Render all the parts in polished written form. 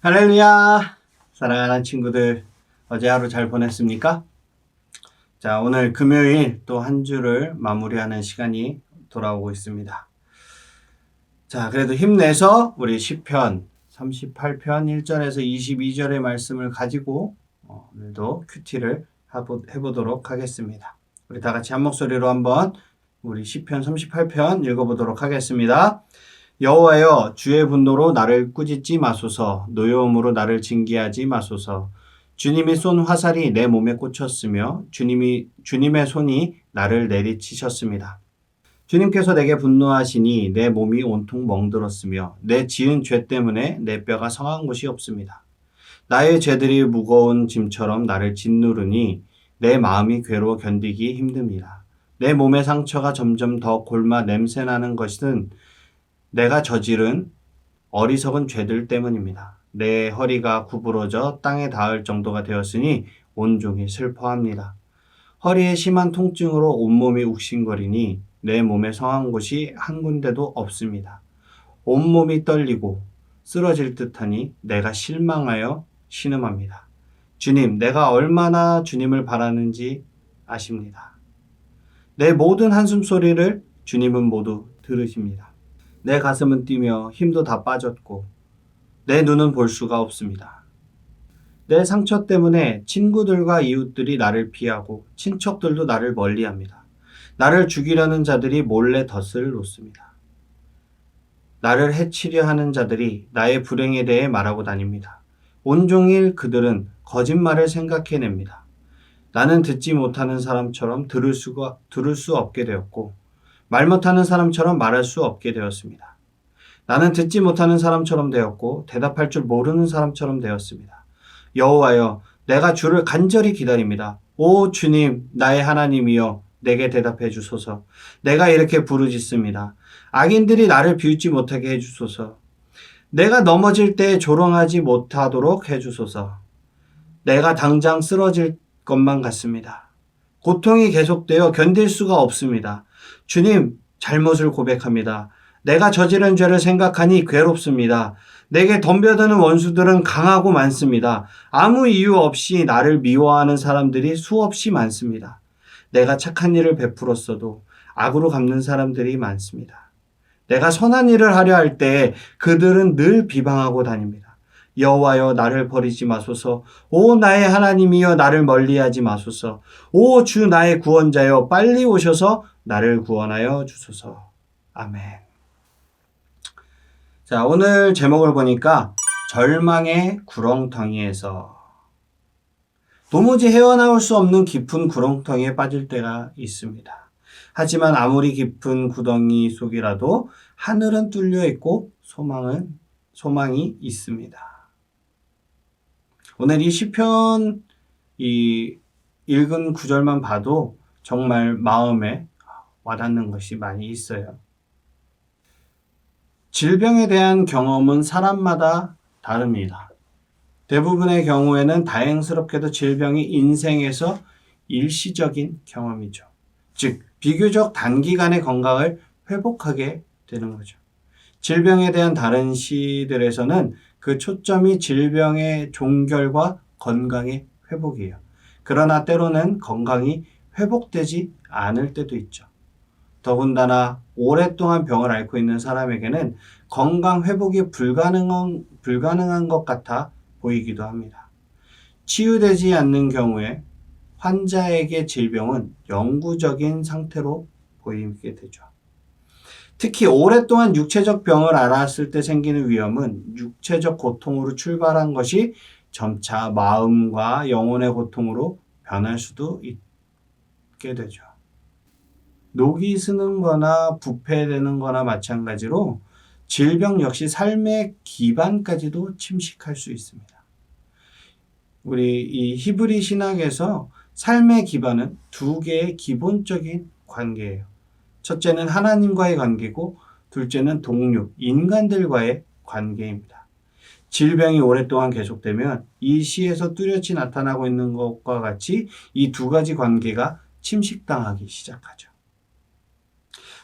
할렐루야! 사랑하는 친구들, 어제 하루 잘 보냈습니까? 자, 오늘 금요일 또 한 주를 마무리하는 시간이 돌아오고 있습니다. 자, 그래도 힘내서 우리 시편 38편 1절에서 22절의 말씀을 가지고 오늘도 큐티를 해보도록 하겠습니다. 우리 다 같이 한 목소리로 한번 우리 시편 38편 읽어보도록 하겠습니다. 여호와여, 주의 분노로 나를 꾸짖지 마소서. 노여움으로 나를 징계하지 마소서. 주님이 쏜 화살이 내 몸에 꽂혔으며 주님의 손이 나를 내리치셨습니다. 주님께서 내게 분노하시니 내 몸이 온통 멍들었으며 내 지은 죄 때문에 내 뼈가 성한 곳이 없습니다. 나의 죄들이 무거운 짐처럼 나를 짓누르니 내 마음이 괴로워 견디기 힘듭니다. 내 몸의 상처가 점점 더 골마 냄새나는 것은 내가 저지른 어리석은 죄들 때문입니다. 내 허리가 구부러져 땅에 닿을 정도가 되었으니 온종일 슬퍼합니다. 허리에 심한 통증으로 온몸이 욱신거리니 내 몸에 성한 곳이 한 군데도 없습니다. 온몸이 떨리고 쓰러질 듯하니 내가 실망하여 신음합니다. 주님, 내가 얼마나 주님을 바라는지 아십니다. 내 모든 한숨소리를 주님은 모두 들으십니다. 내 가슴은 뛰며 힘도 다 빠졌고 내 눈은 볼 수가 없습니다. 내 상처 때문에 친구들과 이웃들이 나를 피하고 친척들도 나를 멀리합니다. 나를 죽이려는 자들이 몰래 덫을 놓습니다. 나를 해치려 하는 자들이 나의 불행에 대해 말하고 다닙니다. 온종일 그들은 거짓말을 생각해냅니다. 나는 듣지 못하는 사람처럼 들을 수 없게 되었고 말 못하는 사람처럼 말할 수 없게 되었습니다. 나는 듣지 못하는 사람처럼 되었고 대답할 줄 모르는 사람처럼 되었습니다. 여호와여, 내가 주를 간절히 기다립니다. 오 주님, 나의 하나님이여, 내게 대답해 주소서. 내가 이렇게 부르짖습니다. 악인들이 나를 비웃지 못하게 해주소서. 내가 넘어질 때 조롱하지 못하도록 해주소서. 내가 당장 쓰러질 것만 같습니다. 고통이 계속되어 견딜 수가 없습니다. 주님, 잘못을 고백합니다. 내가 저지른 죄를 생각하니 괴롭습니다. 내게 덤벼드는 원수들은 강하고 많습니다. 아무 이유 없이 나를 미워하는 사람들이 수없이 많습니다. 내가 착한 일을 베풀었어도 악으로 갚는 사람들이 많습니다. 내가 선한 일을 하려 할 때 그들은 늘 비방하고 다닙니다. 여호와여, 나를 버리지 마소서. 오 나의 하나님이여, 나를 멀리하지 마소서. 오 주 나의 구원자여, 빨리 오셔서 나를 구원하여 주소서. 아멘. 자, 오늘 제목을 보니까 절망의 구렁텅이에서 도무지 헤어나올 수 없는 깊은 구렁텅이에 빠질 때가 있습니다. 하지만 아무리 깊은 구덩이 속이라도 하늘은 뚫려 있고 소망이 있습니다. 오늘 이 시편 읽은 구절만 봐도 정말 마음에 와닿는 것이 많이 있어요. 질병에 대한 경험은 사람마다 다릅니다. 대부분의 경우에는 다행스럽게도 질병이 인생에서 일시적인 경험이죠. 즉, 비교적 단기간의 건강을 회복하게 되는 거죠. 질병에 대한 다른 시들에서는 그 초점이 질병의 종결과 건강의 회복이에요. 그러나 때로는 건강이 회복되지 않을 때도 있죠. 더군다나 오랫동안 병을 앓고 있는 사람에게는 건강 회복이 불가능한 것 같아 보이기도 합니다. 치유되지 않는 경우에 환자에게 질병은 영구적인 상태로 보이게 되죠. 특히 오랫동안 육체적 병을 앓았을 때 생기는 위험은 육체적 고통으로 출발한 것이 점차 마음과 영혼의 고통으로 변할 수도 있게 되죠. 녹이 스는 거나 부패되는 거나 마찬가지로 질병 역시 삶의 기반까지도 침식할 수 있습니다. 우리 이 히브리 신학에서 삶의 기반은 두 개의 기본적인 관계예요. 첫째는 하나님과의 관계고 둘째는 동료, 인간들과의 관계입니다. 질병이 오랫동안 계속되면 이 시에서 뚜렷이 나타나고 있는 것과 같이 이 두 가지 관계가 침식당하기 시작하죠.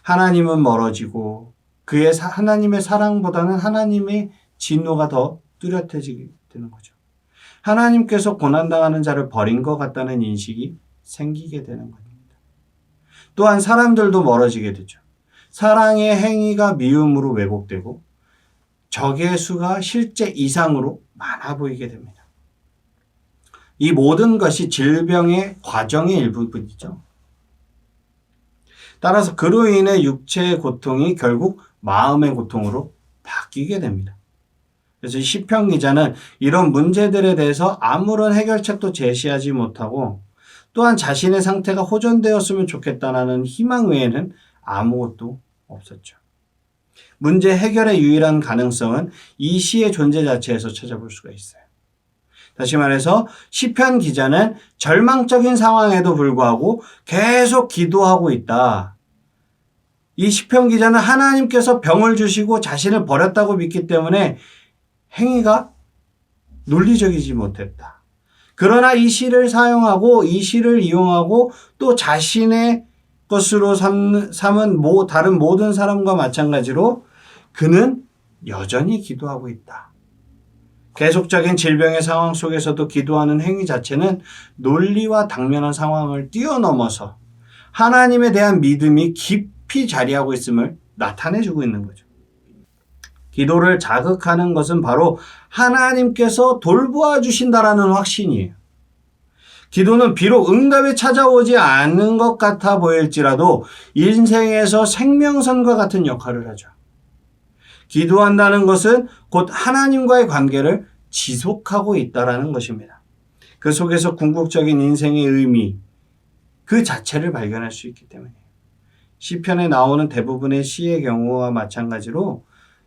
하나님은 멀어지고 하나님의 사랑보다는 하나님의 진노가 더 뚜렷해지게 되는 거죠. 하나님께서 고난당하는 자를 버린 것 같다는 인식이 생기게 되는 겁니다. 또한 사람들도 멀어지게 되죠. 사랑의 행위가 미움으로 왜곡되고 적의 수가 실제 이상으로 많아 보이게 됩니다. 이 모든 것이 질병의 과정의 일부분이죠. 따라서 그로 인해 육체의 고통이 결국 마음의 고통으로 바뀌게 됩니다. 그래서 시편 기자는 이런 문제들에 대해서 아무런 해결책도 제시하지 못하고 또한 자신의 상태가 호전되었으면 좋겠다는 희망 외에는 아무것도 없었죠. 문제 해결의 유일한 가능성은 이 시의 존재 자체에서 찾아볼 수가 있어요. 다시 말해서 시편 기자는 절망적인 상황에도 불구하고 계속 기도하고 있다. 이 시편 기자는 하나님께서 병을 주시고 자신을 버렸다고 믿기 때문에 행위가 논리적이지 못했다. 그러나 이 시를 사용하고 이 시를 이용하고 또 자신의 것으로 삼은 다른 모든 사람과 마찬가지로 그는 여전히 기도하고 있다. 계속적인 질병의 상황 속에서도 기도하는 행위 자체는 논리와 당면한 상황을 뛰어넘어서 하나님에 대한 믿음이 깊이 자리하고 있음을 나타내주고 있는 거죠. 기도를 자극하는 것은 바로 하나님께서 돌보아 주신다라는 확신이에요. 기도는 비록 응답이 찾아오지 않는 것 같아 보일지라도 인생에서 생명선과 같은 역할을 하죠. 기도한다는 것은 곧 하나님과의 관계를 지속하고 있다는 것입니다. 그 속에서 궁극적인 인생의 의미, 그 자체를 발견할 수 있기 때문이에요. 시편에 나오는 대부분의 시의 경우와 마찬가지로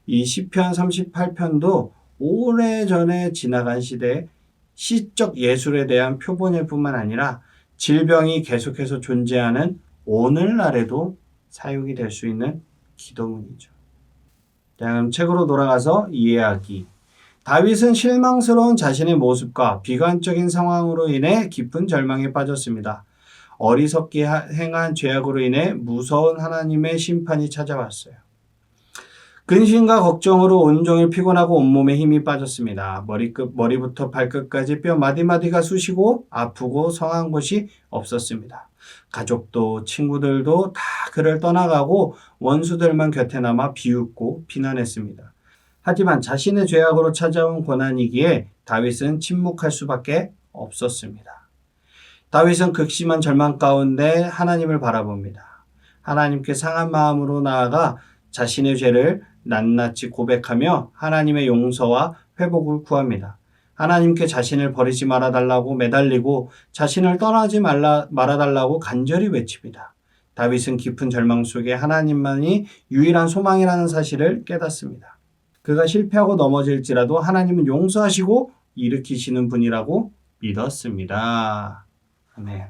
이 시편 38편도 오래전에 지나간 시대의 시적 예술에 대한 표본일 뿐만 아니라 질병이 계속해서 존재하는 오늘날에도 사용이 될 수 있는 기도문이죠. 다음 책으로 돌아가서 이해하기. 다윗은 실망스러운 자신의 모습과 비관적인 상황으로 인해 깊은 절망에 빠졌습니다. 어리석게 행한 죄악으로 인해 무서운 하나님의 심판이 찾아왔어요. 근심과 걱정으로 온종일 피곤하고 온몸에 힘이 빠졌습니다. 머리부터 발끝까지 뼈 마디마디가 쑤시고 아프고 성한 곳이 없었습니다. 가족도 친구들도 다 그를 떠나가고 원수들만 곁에 남아 비웃고 비난했습니다. 하지만 자신의 죄악으로 찾아온 고난이기에 다윗은 침묵할 수밖에 없었습니다. 다윗은 극심한 절망 가운데 하나님을 바라봅니다. 하나님께 상한 마음으로 나아가 자신의 죄를 낱낱이 고백하며 하나님의 용서와 회복을 구합니다. 하나님께 자신을 버리지 말아달라고 매달리고 자신을 떠나지 말아달라고 간절히 외칩니다. 다윗은 깊은 절망 속에 하나님만이 유일한 소망이라는 사실을 깨닫습니다. 그가 실패하고 넘어질지라도 하나님은 용서하시고 일으키시는 분이라고 믿었습니다. 아멘.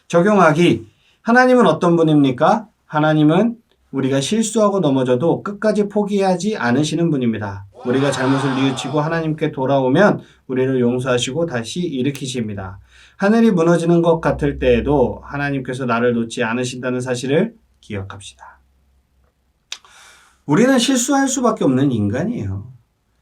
적용하기. 하나님은 어떤 분입니까? 하나님은 우리가 실수하고 넘어져도 끝까지 포기하지 않으시는 분입니다. 우리가 잘못을 뉘우치고 하나님께 돌아오면 우리를 용서하시고 다시 일으키십니다. 하늘이 무너지는 것 같을 때에도 하나님께서 나를 놓지 않으신다는 사실을 기억합시다. 우리는 실수할 수밖에 없는 인간이에요.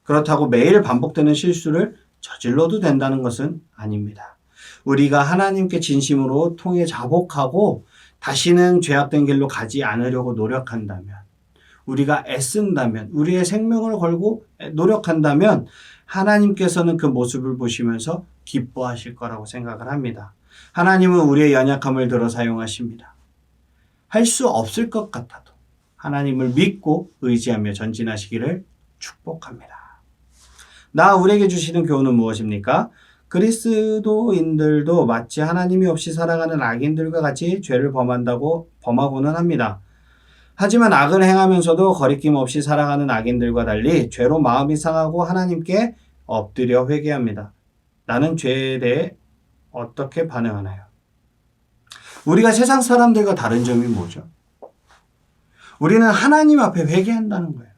그렇다고 매일 반복되는 실수를 저질러도 된다는 것은 아닙니다. 우리가 하나님께 진심으로 통해 자복하고 다시는 죄악된 길로 가지 않으려고 노력한다면, 우리가 애쓴다면, 우리의 생명을 걸고 노력한다면 하나님께서는 그 모습을 보시면서 기뻐하실 거라고 생각을 합니다. 하나님은 우리의 연약함을 들어 사용하십니다. 할 수 없을 것 같아도 하나님을 믿고 의지하며 전진하시기를 축복합니다. 우리에게 주시는 교훈은 무엇입니까? 그리스도인들도 마치 하나님이 없이 살아가는 악인들과 같이 죄를 범하고는 합니다. 하지만 악을 행하면서도 거리낌 없이 살아가는 악인들과 달리 죄로 마음이 상하고 하나님께 엎드려 회개합니다. 나는 죄에 대해 어떻게 반응하나요? 우리가 세상 사람들과 다른 점이 뭐죠? 우리는 하나님 앞에 회개한다는 거예요.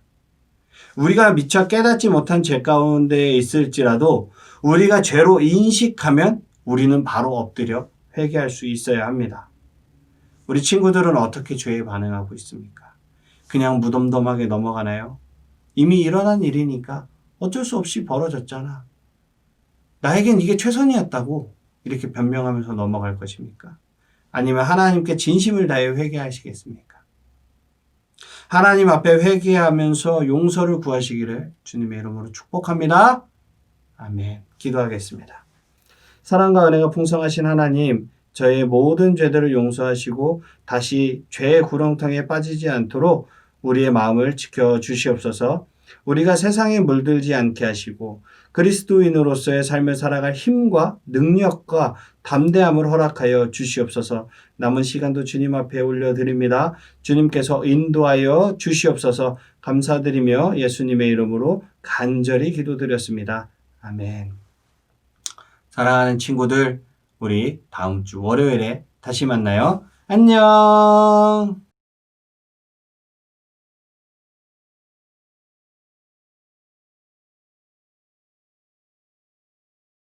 우리가 미처 깨닫지 못한 죄 가운데 있을지라도 우리가 죄로 인식하면 우리는 바로 엎드려 회개할 수 있어야 합니다. 우리 친구들은 어떻게 죄에 반응하고 있습니까? 그냥 무덤덤하게 넘어가나요? 이미 일어난 일이니까 어쩔 수 없이 벌어졌잖아. 나에겐 이게 최선이었다고 이렇게 변명하면서 넘어갈 것입니까? 아니면 하나님께 진심을 다해 회개하시겠습니까? 하나님 앞에 회개하면서 용서를 구하시기를 주님의 이름으로 축복합니다. 아멘. 기도하겠습니다. 사랑과 은혜가 풍성하신 하나님, 저의 모든 죄들을 용서하시고 다시 죄의 구렁텅이에 빠지지 않도록 우리의 마음을 지켜주시옵소서. 우리가 세상에 물들지 않게 하시고 그리스도인으로서의 삶을 살아갈 힘과 능력과 담대함을 허락하여 주시옵소서. 남은 시간도 주님 앞에 올려드립니다. 주님께서 인도하여 주시옵소서. 감사드리며 예수님의 이름으로 간절히 기도드렸습니다. 아멘. 사랑하는 친구들, 우리 다음 주 월요일에 다시 만나요. 안녕!